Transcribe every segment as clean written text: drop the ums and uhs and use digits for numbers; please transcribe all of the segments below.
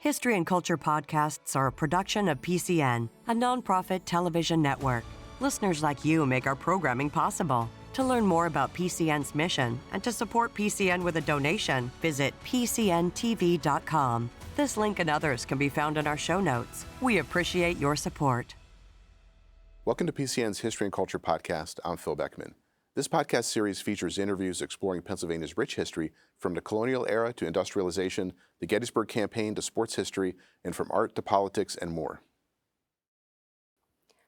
History and Culture podcasts are a production of PCN, a nonprofit television network. Listeners like you make our programming possible. To learn more about PCN's mission and to support PCN with a donation, visit pcntv.com. This link and others can be found in our show notes. We appreciate your support. Welcome to PCN's History and Culture podcast. I'm Phil Beckman. This podcast series features interviews exploring Pennsylvania's rich history from the colonial era to industrialization, the Gettysburg Campaign to sports history, and from art to politics and more.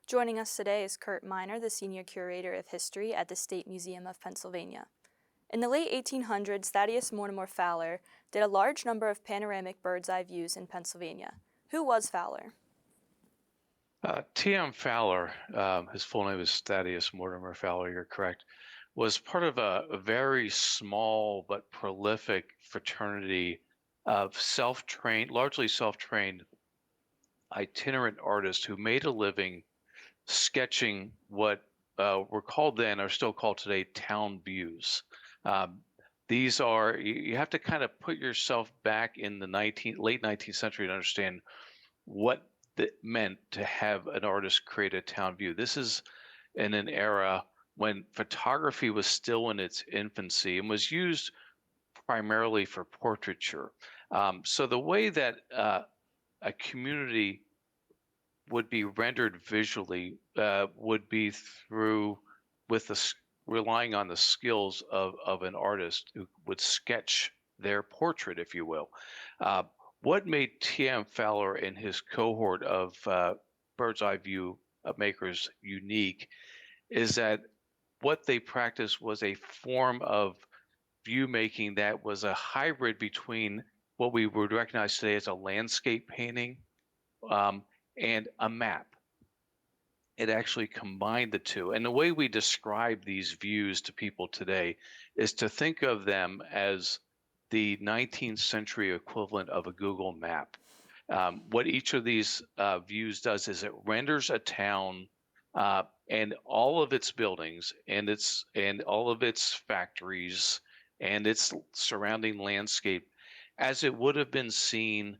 Joining us today is Curt, the Senior Curator of History at the State Museum of Pennsylvania. In the late 1800s, Thaddeus Mortimer Fowler did a large number of panoramic bird's-eye views in Pennsylvania. Who was Fowler? T.M. Fowler, his full name is Thaddeus Mortimer Fowler, you're correct, was part of a very small but prolific fraternity of largely self-trained itinerant artists who made a living sketching what were called then, or still called today, town views. These are, you have to kind of put yourself back in the late 19th century to understand what that meant to have an artist create a town view. This is in an era when photography was still in its infancy and was used primarily for portraiture. So the way that a community would be rendered visually would be relying on the skills of an artist who would sketch their portrait, if you will. What made T.M. Fowler and his cohort of bird's eye view makers unique is that what they practiced was a form of view making that was a hybrid between what we would recognize today as a landscape painting and a map. It actually combined the two. And the way we describe these views to people today is to think of them as the 19th century equivalent of a Google map. What each of these views does is it renders a town and all of its buildings and all of its factories and its surrounding landscape as it would have been seen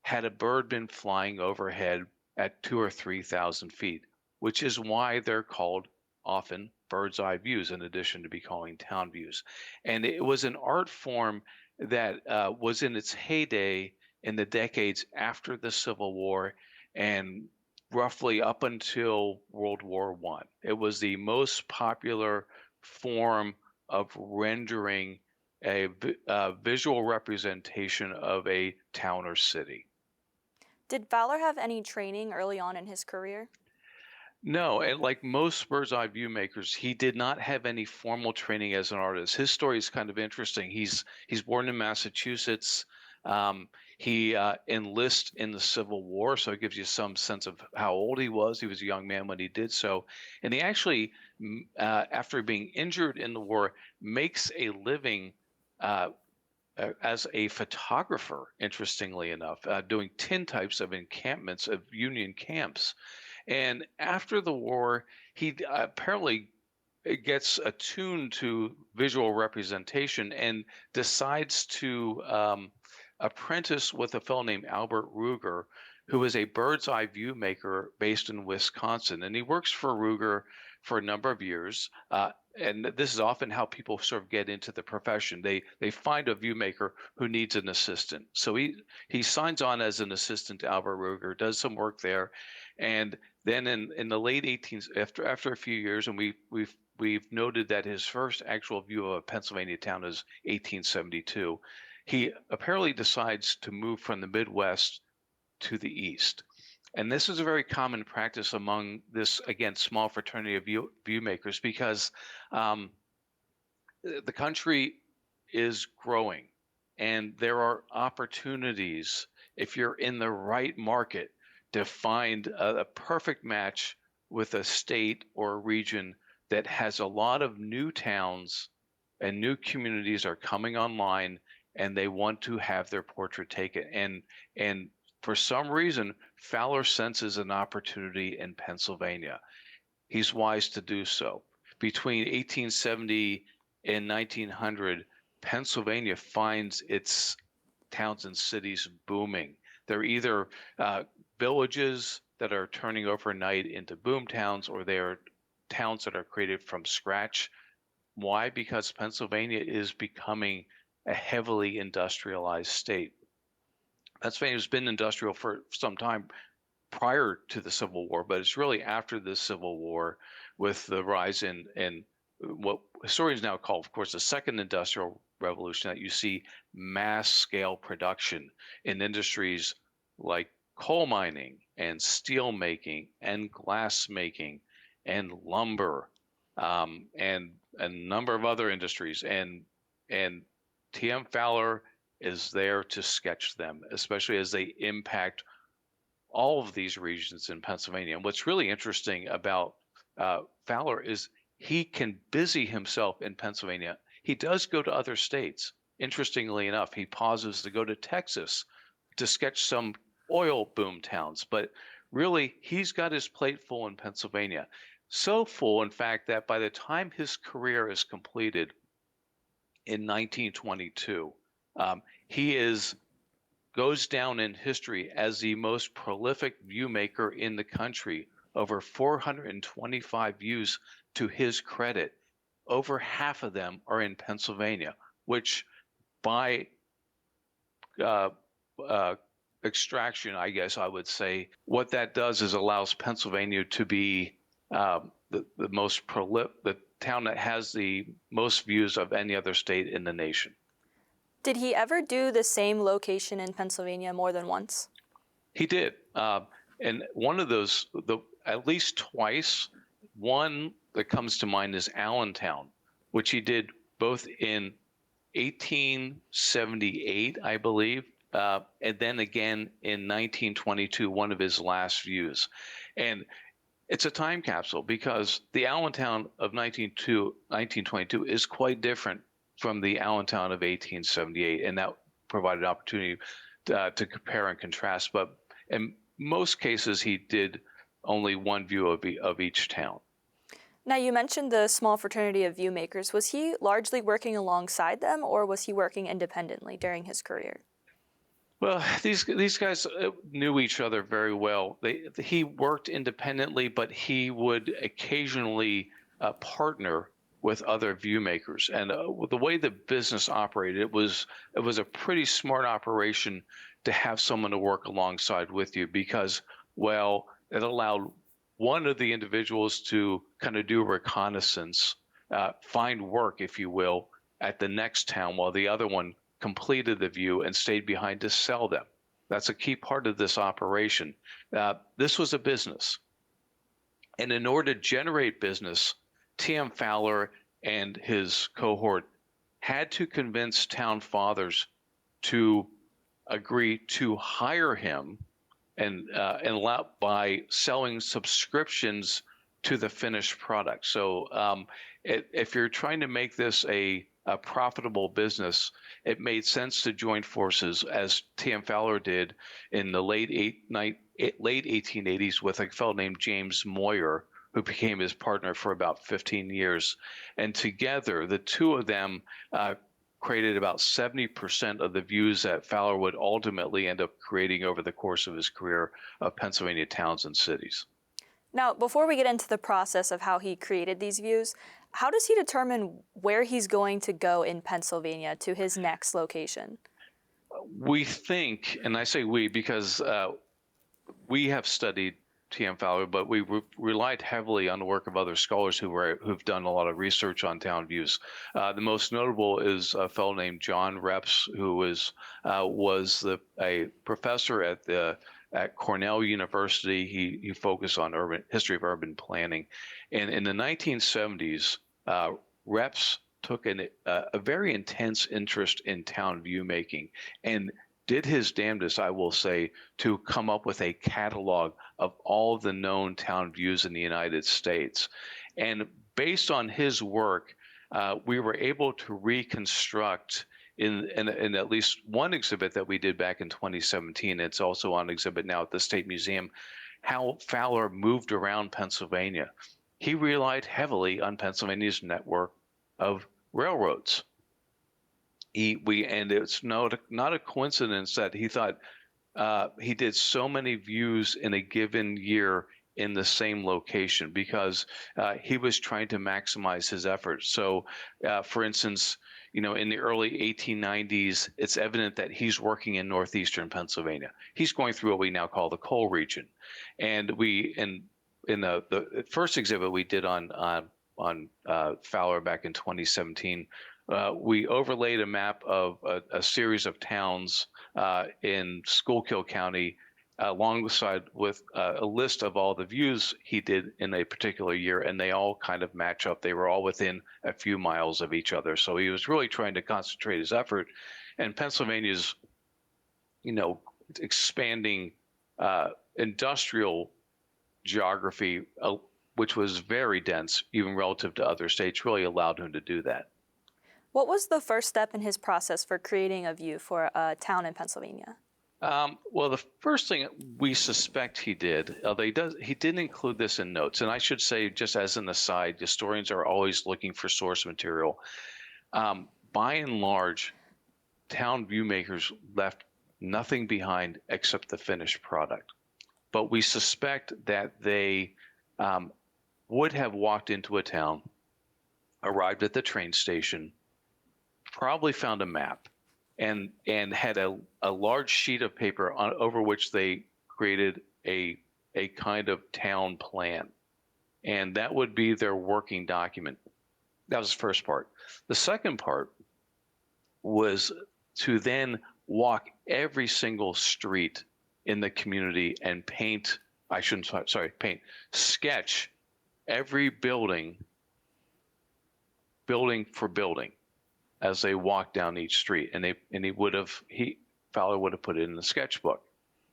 had a bird been flying overhead at 2,000 or 3,000 feet, which is why they're called often bird's eye views in addition to be calling town views. And it was an art form that was in its heyday in the decades after the Civil War and roughly up until World War I. It was the most popular form of rendering a visual representation of a town or city. Did Fowler have any training early on in his career? No, and like most bird's eye view makers, he did not have any formal training as an artist. His story is kind of interesting. He's born in Massachusetts. He enlists in the Civil War, so it gives you some sense of how old he was. He was a young man when he did so. And he actually, after being injured in the war, makes a living as a photographer, interestingly enough, doing tintypes of encampments of Union camps. And after the war, he apparently gets attuned to visual representation and decides to apprentice with a fellow named Albert Ruger, who is a bird's eye view maker based in Wisconsin. And he works for Ruger for a number of years. And this is often how people sort of get into the profession. They find a view maker who needs an assistant. So he signs on as an assistant to Albert Ruger, does some work there. And then in the late 18th, after a few years, and we've noted that his first actual view of a Pennsylvania town is 1872, he apparently decides to move from the Midwest to the East. And this is a very common practice among this, again, small fraternity of view makers because the country is growing and there are opportunities if you're in the right market to find a perfect match with a state or a region that has a lot of new towns and new communities are coming online and they want to have their portrait taken. And for some reason, Fowler senses an opportunity in Pennsylvania. He's wise to do so. Between 1870 and 1900, Pennsylvania finds its towns and cities booming. They're either villages that are turning overnight into boom towns, or they are towns that are created from scratch. Why? Because Pennsylvania is becoming a heavily industrialized state. Pennsylvania has been industrial for some time prior to the Civil War, but it's really after the Civil War, with the rise in what historians now call, of course, the Second Industrial Revolution, that you see mass scale production in industries like coal mining and steel making and glass making and lumber, and a number of other industries. And T.M. Fowler is there to sketch them, especially as they impact all of these regions in Pennsylvania. And what's really interesting about Fowler is he can busy himself in Pennsylvania. He does go to other states. Interestingly enough, he pauses to go to Texas to sketch some oil boom towns, but really he's got his plate full in Pennsylvania. So full, in fact, that by the time his career is completed in 1922, he goes down in history as the most prolific view maker in the country. Over 425 views to his credit. Over half of them are in Pennsylvania, which by extraction, I guess I would say, what that does is allows Pennsylvania to be the most the town that has the most views of any other state in the nation. Did he ever do the same location in Pennsylvania more than once? He did. And one of those, at least twice. One that comes to mind is Allentown, which he did both in 1878, I believe, and then again in 1922, one of his last views. And it's a time capsule, because the Allentown of 1922 is quite different from the Allentown of 1878, and that provided opportunity to compare and contrast. But in most cases, he did only one view of each town. Now, you mentioned the small fraternity of view makers. Was he largely working alongside them, or was he working independently during his career? Well, these guys knew each other very well. He worked independently, but he would occasionally partner with other view makers. And the way the business operated, it was a pretty smart operation to have someone to work alongside with you, because, well, it allowed one of the individuals to kind of do reconnaissance, find work, if you will, at the next town, while the other one completed the view and stayed behind to sell them. That's a key part of this operation. This was a business. And in order to generate business, T.M. Fowler and his cohort had to convince town fathers to agree to hire him and allow by selling subscriptions to the finished product. So if you're trying to make this a profitable business, it made sense to join forces, as T.M. Fowler did in the late 1880s with a fellow named James Moyer, who became his partner for about 15 years. And together, the two of them created about 70% of the views that Fowler would ultimately end up creating over the course of his career of Pennsylvania towns and cities. Now, before we get into the process of how he created these views, how does he determine where he's going to go in Pennsylvania to his next location? We think, and I say we because we have studied T.M. Fowler, but we relied heavily on the work of other scholars who've done a lot of research on town views. The most notable is a fellow named John Reps, who was a professor at Cornell University. He focused on history of urban planning, and in the 1970s, Reps took a very intense interest in town view making and did his damnedest, I will say, to come up with a catalog of all the known town views in the United States. And based on his work, we were able to reconstruct in at least one exhibit that we did back in 2017. It's also on exhibit now at the State Museum, how Fowler moved around Pennsylvania. He relied heavily on Pennsylvania's network of railroads. And it's not a coincidence that he thought he did so many views in a given year in the same location because he was trying to maximize his efforts. So, for instance, in the early 1890s, it's evident that he's working in northeastern Pennsylvania. He's going through what we now call the coal region, and in the first exhibit we did on Fowler back in 2017, we overlaid a map of a series of towns in Schuylkill County, alongside with a list of all the views he did in a particular year, and they all kind of match up. They were all within a few miles of each other. So he was really trying to concentrate his effort. And Pennsylvania's, expanding industrial geography, which was very dense, even relative to other states, really allowed him to do that. What was the first step in his process for creating a view for a town in Pennsylvania? Well, the first thing we suspect he did, although he didn't include this in notes, and I should say, just as an aside, historians are always looking for source material. By and large, town view makers left nothing behind except the finished product. But we suspect that they would have walked into a town, arrived at the train station, probably found a map, and had a large sheet of paper over which they created a kind of town plan. And that would be their working document. That was the first part. The second part was to then walk every single street in the community and sketch every building for building as they walked down each street, and Fowler would have put it in the sketchbook,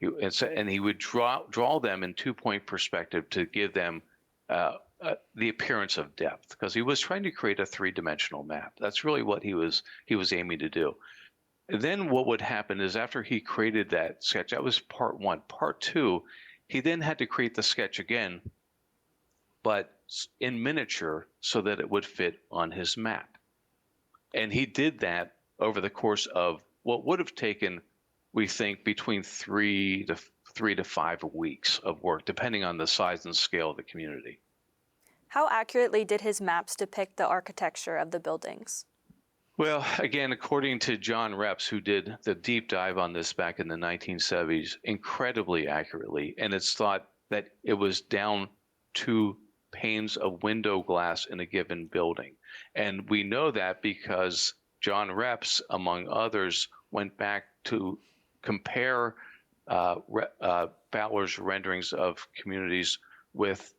and he would draw them in 2-point perspective to give them the appearance of depth, because he was trying to create a 3-dimensional map. That's really what he was aiming to do. And then what would happen is, after he created that sketch, that was part one. Part two, he then had to create the sketch again, but in miniature, so that it would fit on his map. And he did that over the course of what would have taken, we think, between 3 to 5 weeks of work, depending on the size and scale of the community. How accurately did his maps depict the architecture of the buildings? Well, again, according to John Reps, who did the deep dive on this back in the 1970s, incredibly accurately. And it's thought that it was down to panes of window glass in a given building. And we know that because John Reps, among others, went back to compare Fowler's renderings of communities with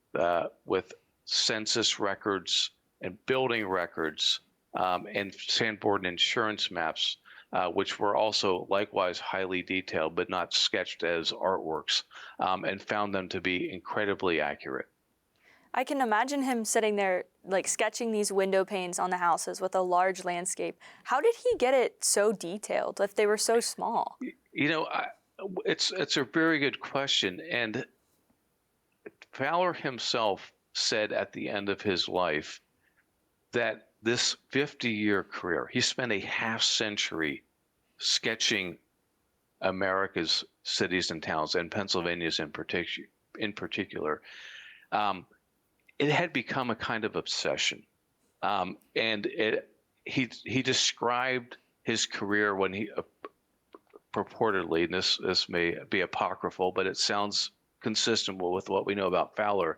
census records and building records, and sandboard insurance maps, which were also likewise highly detailed but not sketched as artworks, and found them to be incredibly accurate. I can imagine him sitting there, sketching these window panes on the houses with a large landscape. How did he get it so detailed if they were so small? It's a very good question. And Fowler himself said at the end of his life that this 50-year career, he spent a half-century sketching America's cities and towns, and Pennsylvania's in particular. It had become a kind of obsession, and he described his career when he purportedly, and this may be apocryphal, but it sounds consistent with what we know about Fowler,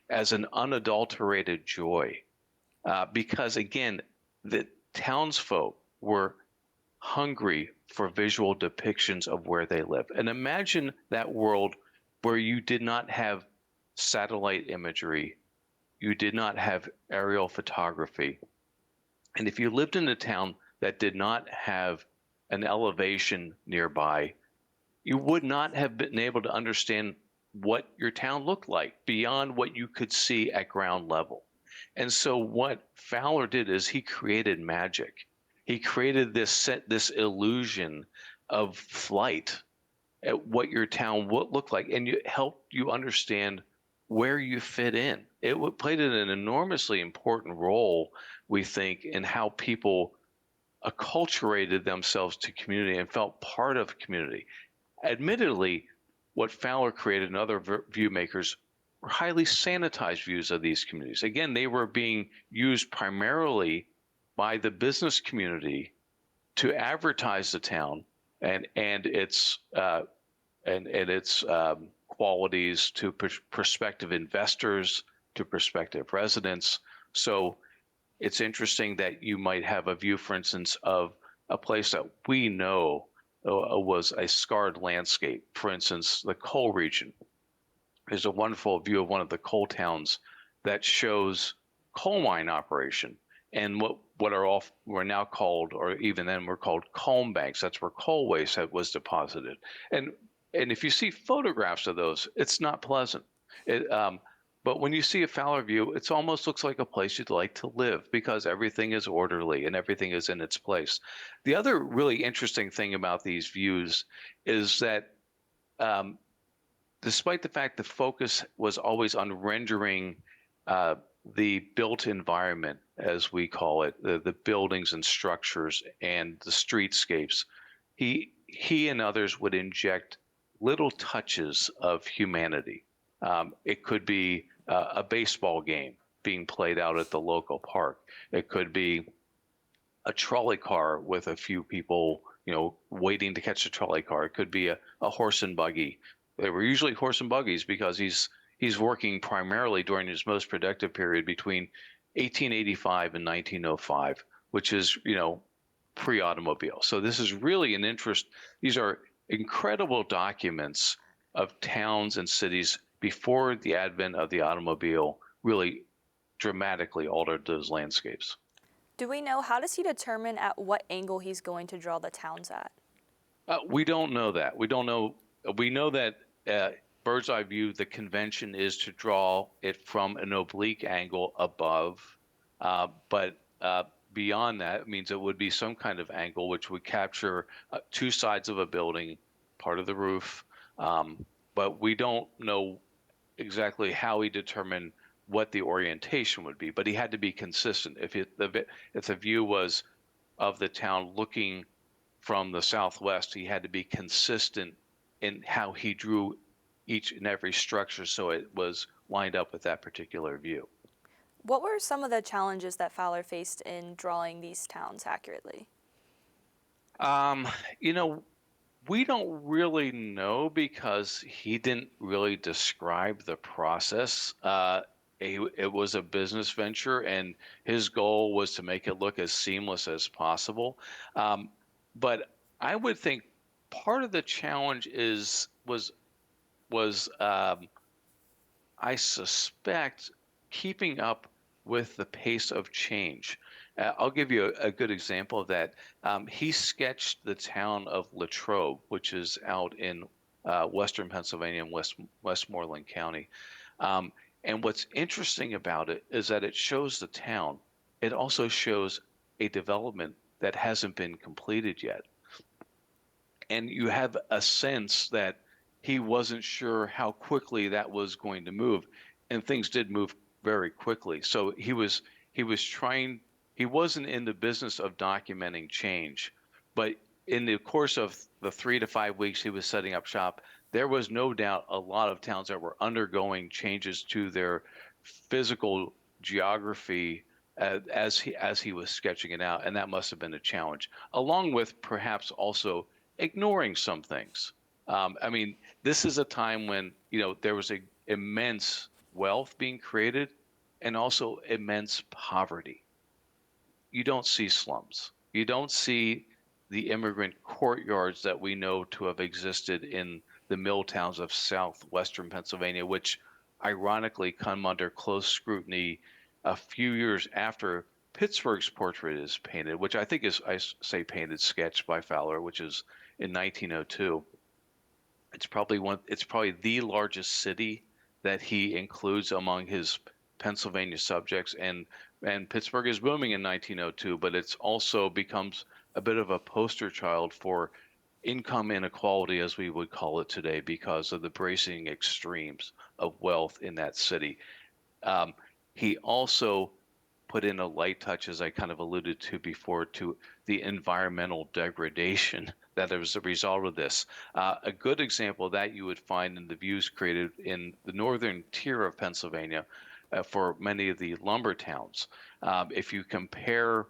as an unadulterated joy, because again, the townsfolk were hungry for visual depictions of where they live. And imagine that world where you did not have satellite imagery, you did not have aerial photography. And if you lived in a town that did not have an elevation nearby, you would not have been able to understand what your town looked like beyond what you could see at ground level. And so what Fowler did is he created magic. He created this illusion of flight at what your town would look like, and it helped you understand where you fit in. It played an enormously important role, we think, in how people acculturated themselves to community and felt part of community. Admittedly, what Fowler created and other view makers were highly sanitized views of these communities. Again, they were being used primarily by the business community to advertise the town and its qualities to prospective investors, to prospective residents. So it's interesting that you might have a view, for instance, of a place that we know was a scarred landscape. For instance, the coal region. There's a wonderful view of one of the coal towns that shows coal mine operation and what are all were now called, or even then were called, calm banks. That's where coal waste was deposited. And if you see photographs of those, it's not pleasant. But when you see a Fowler view, it almost looks like a place you'd like to live because everything is orderly and everything is in its place. The other really interesting thing about these views is that despite the fact the focus was always on rendering the built environment, as we call it, the buildings and structures and the streetscapes, he and others would inject little touches of humanity. It could be a baseball game being played out at the local park. It could be a trolley car with a few people, waiting to catch the trolley car. It could be a horse and buggy. They were usually horse and buggies because he's working primarily during his most productive period between 1885 and 1905, which is, pre-automobile. So this is really an interest. These are incredible documents of towns and cities before the advent of the automobile really dramatically altered those landscapes. Do we know, how does he determine at what angle he's going to draw the towns at? We don't know that. We don't know. We know that bird's eye view, the convention is to draw it from an oblique angle above, but beyond that, it means it would be some kind of angle which would capture two sides of a building, part of the roof, but we don't know exactly how he determined what the orientation would be. But he had to be consistent. If the view was of the town looking from the southwest, he had to be consistent in how he drew each and every structure so it was lined up with that particular view. What were some of the challenges that Fowler faced in drawing these towns accurately? We don't really know because he didn't really describe the process. It was a business venture, and his goal was to make it look as seamless as possible. But I would think part of the challenge was I suspect keeping up with the pace of change. I'll give you a good example of that. He sketched the town of Latrobe, which is out in western Pennsylvania and Westmoreland County. And what's interesting about it is that it shows the town. It also shows a development that hasn't been completed yet. And you have a sense that he wasn't sure how quickly that was going to move. And things did move very quickly. So he wasn't in the business of documenting change, but in the course of the 3 to 5 weeks he was setting up shop, there was no doubt a lot of towns that were undergoing changes to their physical geography as he was sketching it out, and that must have been a challenge, along with perhaps also ignoring some things. This is a time when there was a immense wealth being created and also immense poverty. You don't see slums. You don't see the immigrant courtyards that we know to have existed in the mill towns of southwestern Pennsylvania, which ironically come under close scrutiny a few years after Pittsburgh's portrait is painted, which I think is, sketched by Fowler, which is in 1902. It's probably the largest city that he includes among his Pennsylvania subjects, and Pittsburgh is booming in 1902, but it's also becomes a bit of a poster child for income inequality, as we would call it today, because of the bracing extremes of wealth in that city. He also put in a light touch, as I kind of alluded to before, to the environmental degradation that as a result of this. A good example of that you would find in the views created in the northern tier of Pennsylvania for many of the lumber towns. If you compare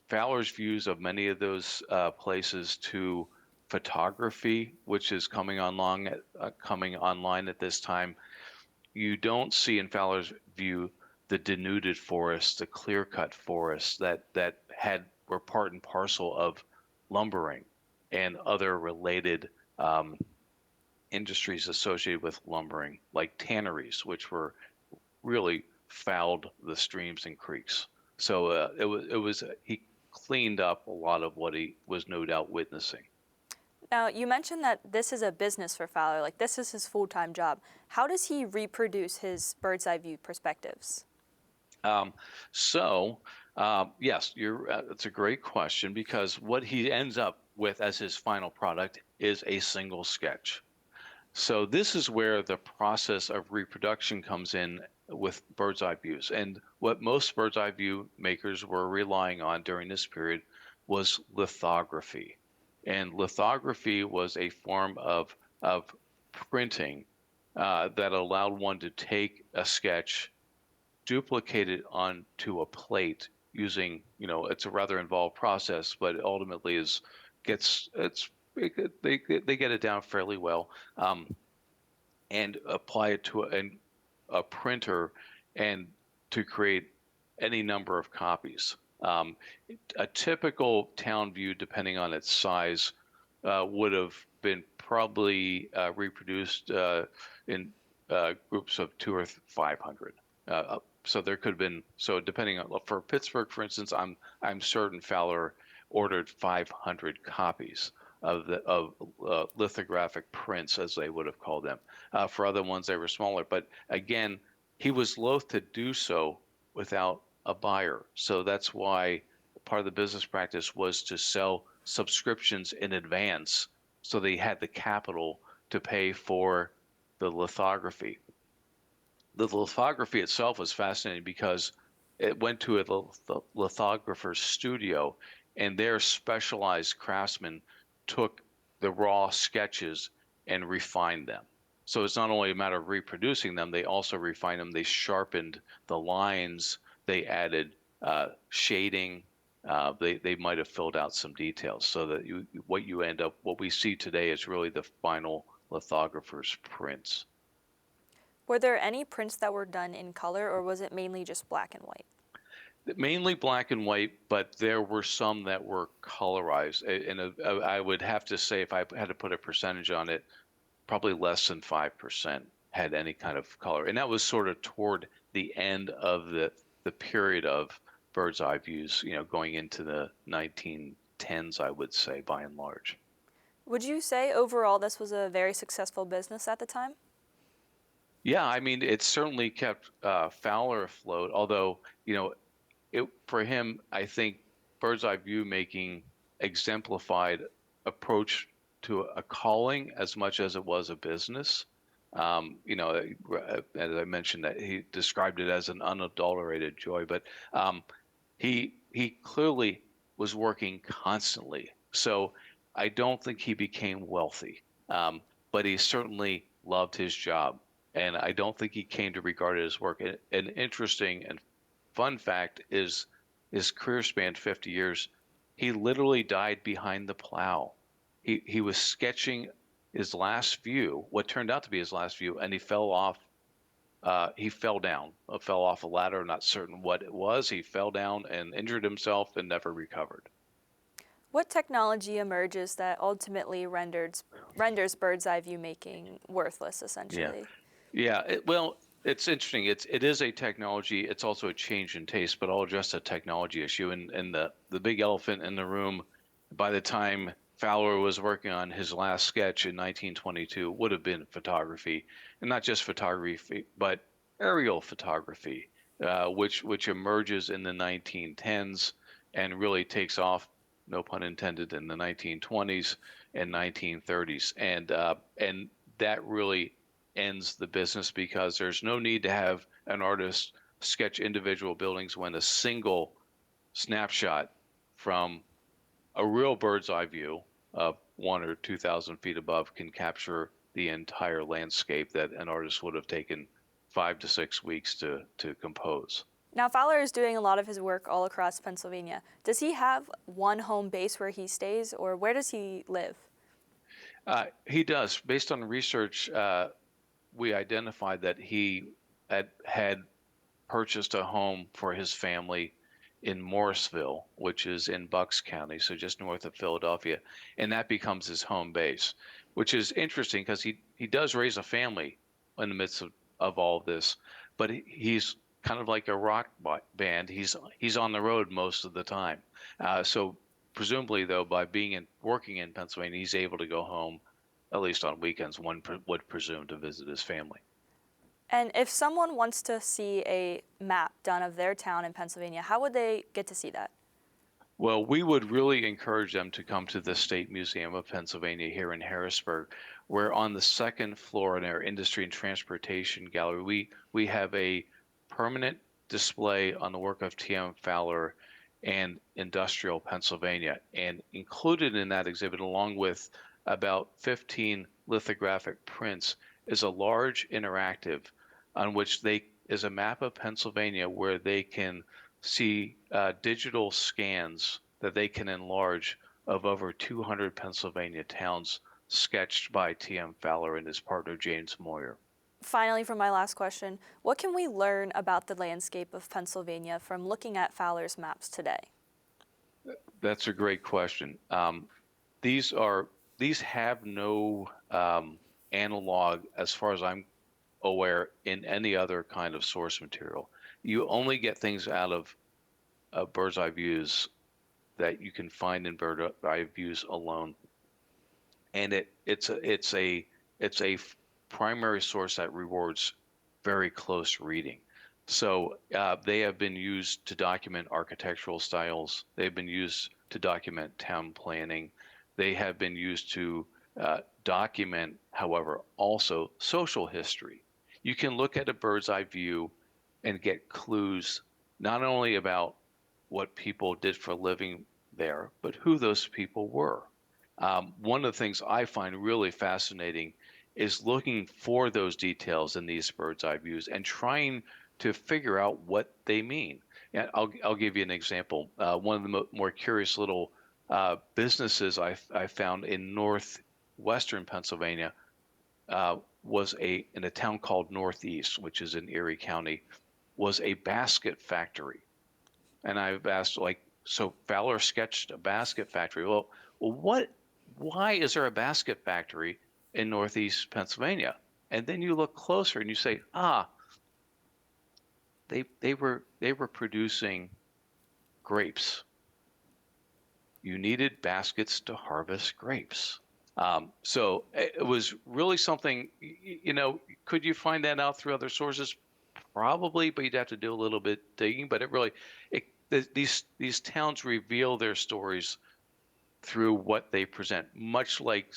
Fowler's views of many of those places to photography, which is coming online at this time, you don't see in Fowler's view the denuded forests, the clear-cut forests that were part and parcel of lumbering and other related industries associated with lumbering, like tanneries, which were really fouled the streams and creeks. So he cleaned up a lot of what he was no doubt witnessing. Now, you mentioned that this is a business for Fowler, like this is his full-time job. How does he reproduce his bird's eye view perspectives? Yes, it's a great question, because what he ends up with as his final product is a single sketch. So this is where the process of reproduction comes in with bird's eye views. And what most bird's eye view makers were relying on during this period was lithography. And lithography was a form of printing that allowed one to take a sketch, duplicate it onto a plate using, it's a rather involved process, but ultimately they get it down fairly well, and apply it to a printer and to create any number of copies. A typical town view, depending on its size, would have been probably reproduced in groups of 200 or 500. So there could have been, depending on, for Pittsburgh, for instance, I'm certain Fowler ordered 500 copies of lithographic prints, as they would have called them. For other ones, they were smaller. But again, he was loath to do so without a buyer. So that's why part of the business practice was to sell subscriptions in advance, so they had the capital to pay for the lithography. The lithography itself was fascinating because it went to a lithographer's studio, and their specialized craftsmen took the raw sketches and refined them. So it's not only a matter of reproducing them, they also refined them. They sharpened the lines, they added shading, they might have filled out some details, so that what we see today is really the final lithographer's prints. Were there any prints that were done in color, or was it mainly just black and white? Mainly black and white, but there were some that were colorized. And I would have to say, if I had to put a percentage on it, probably less than 5% had any kind of color. And that was sort of toward the end of the period of bird's eye views, going into the 1910s, I would say, by and large. Would you say overall this was a very successful business at the time? Yeah, I mean, it certainly kept Fowler afloat, although, for him, I think bird's eye view making exemplified approach to a calling as much as it was a business. As I mentioned, that he described it as an unadulterated joy, but he clearly was working constantly. So I don't think he became wealthy, but he certainly loved his job. And I don't think he came to regard it as work. An interesting and fun fact is his career spanned 50 years. He literally died behind the plow. He was sketching his last view, what turned out to be his last view, and he fell off. He fell off a ladder, not certain what it was. He fell down and injured himself and never recovered. What technology emerges that ultimately renders bird's eye view making worthless, essentially? Yeah. It's interesting. It is a technology. It's also a change in taste, but I'll address a technology issue. And the big elephant in the room, by the time Fowler was working on his last sketch in 1922, would have been photography, and not just photography, but aerial photography, which emerges in the 1910s and really takes off, no pun intended, in the 1920s and 1930s, and that really ends the business, because there's no need to have an artist sketch individual buildings when a single snapshot from a real bird's eye view of 1,000 or 2,000 feet above can capture the entire landscape that an artist would have taken 5 to 6 weeks to compose. Now, Fowler is doing a lot of his work all across Pennsylvania. Does he have one home base where he stays, or where does he live? He does. Based on research, we identified that he had purchased a home for his family in Morrisville, which is in Bucks County, so just north of Philadelphia, and that becomes his home base, which is interesting because he does raise a family in the midst of all of this, but he's kind of like a rock band. He's on the road most of the time. So presumably, though, by working in Pennsylvania, he's able to go home, at least on weekends, one would presume, to visit his family. And if someone wants to see a map done of their town in Pennsylvania, how would they get to see that? Well, we would really encourage them to come to the State Museum of Pennsylvania here in Harrisburg, where on the second floor in our Industry and Transportation Gallery, we have a permanent display on the work of T.M. Fowler and Industrial Pennsylvania. And included in that exhibit, along with about 15 lithographic prints, is a large interactive on which is a map of Pennsylvania where they can see digital scans that they can enlarge of over 200 Pennsylvania towns sketched by T.M. Fowler and his partner James Moyer. Finally, for my last question, what can we learn about the landscape of Pennsylvania from looking at Fowler's maps today? That's a great question. These have no analog, as far as I'm aware, in any other kind of source material. You only get things out of bird's eye views that you can find in bird's eye views alone, and it's a primary source that rewards very close reading. So they have been used to document architectural styles. They've been used to document town planning. They have been used to document, however, also social history. You can look at a bird's eye view and get clues not only about what people did for a living there, but who those people were. One of the things I find really fascinating is looking for those details in these bird's eye views and trying to figure out what they mean. And I'll give you an example. One of the more curious little businesses I found in northwestern Pennsylvania was in a town called Northeast, which is in Erie County, was a basket factory. And I've asked, so Fowler sketched a basket factory. Well, why is there a basket factory in Northeast Pennsylvania? And then you look closer and you say, they were producing grapes. You needed baskets to harvest grapes. So it was really something, could you find that out through other sources? Probably, but you'd have to do a little bit digging. But these towns reveal their stories through what they present, much like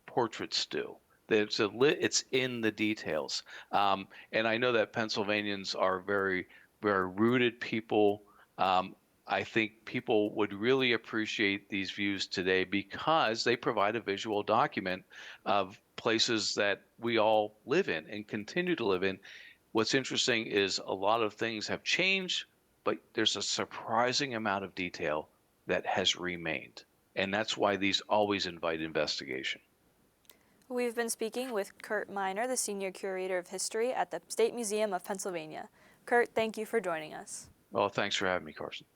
portraits do. It's in the details. And I know that Pennsylvanians are very, very rooted people. I think people would really appreciate these views today because they provide a visual document of places that we all live in and continue to live in. What's interesting is a lot of things have changed, but there's a surprising amount of detail that has remained. And that's why these always invite investigation. We've been speaking with Curt Miner, the Senior Curator of History at the State Museum of Pennsylvania. Curt, thank you for joining us. Well, thanks for having me, Carson.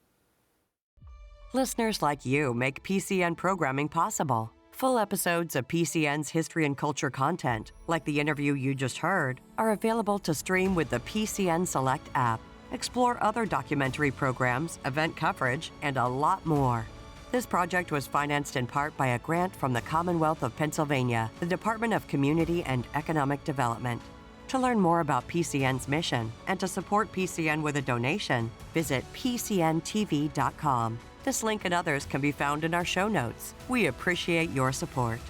Listeners like you make PCN programming possible. Full episodes of PCN's history and culture content, like the interview you just heard, are available to stream with the PCN Select app. Explore other documentary programs, event coverage, and a lot more. This project was financed in part by a grant from the Commonwealth of Pennsylvania, the Department of Community and Economic Development. To learn more about PCN's mission and to support PCN with a donation, visit pcntv.com. This link and others can be found in our show notes. We appreciate your support.